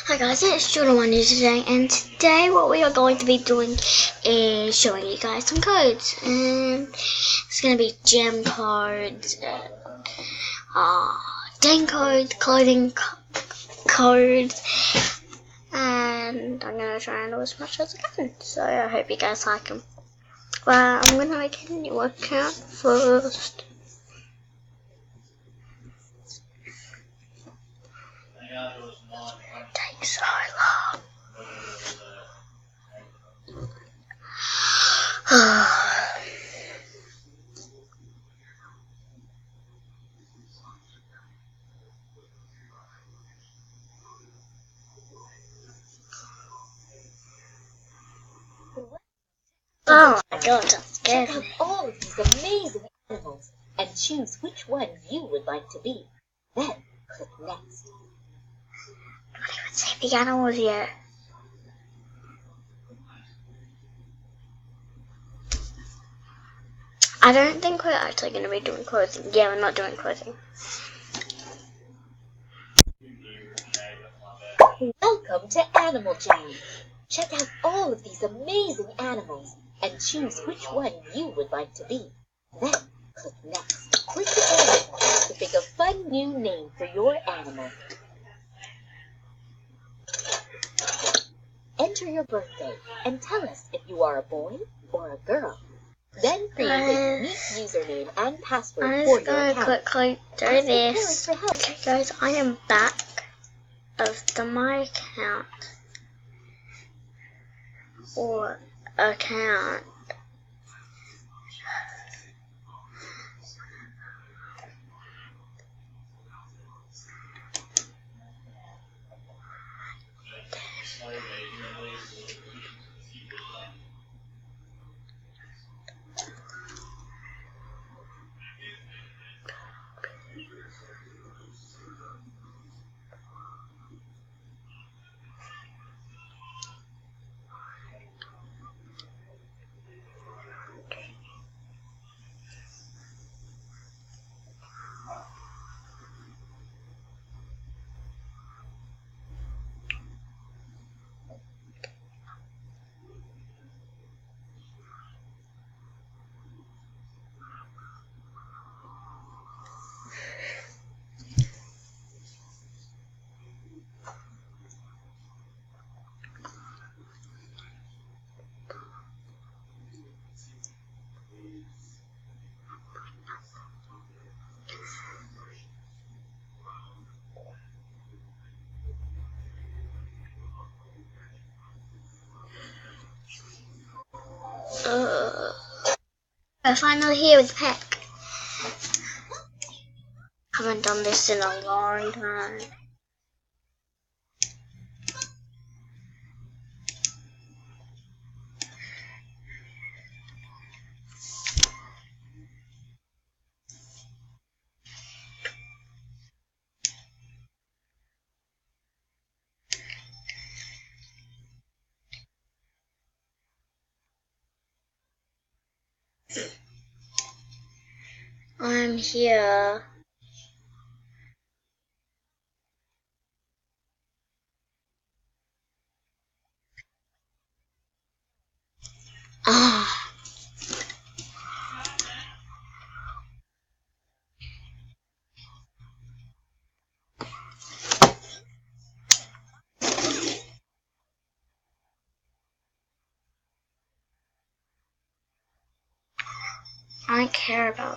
Hi guys, it's Jordan One today, and today what we are going to be doing is showing you guys some codes. And it's going to be gem codes, game codes, clothing codes, and I'm going to try and do as much as I can. So I hope you guys like them. Well, I'm going to make a new account first. It takes so long. Oh my god, that scared Check out me. all of these amazing animals and choose which one you would like to be. Then click Next. I haven't even seen the animals yet. I don't think we're actually going to be doing clothing. Yeah, we're not doing clothing. Welcome to Animal Jam. Check out all of these amazing animals and choose which one you would like to be. Then click Next. Click the arrow button to pick a fun new name for your animal. Enter your birthday and tell us if you are a boy or a girl. Then create a unique username and password I'm for just your going to account. quickly do Ask your this. parents for help. Okay guys, I am back of my account. Or account. I'm finally here with Peck. Haven't done this in a long time. I'm here. Ah. I don't care about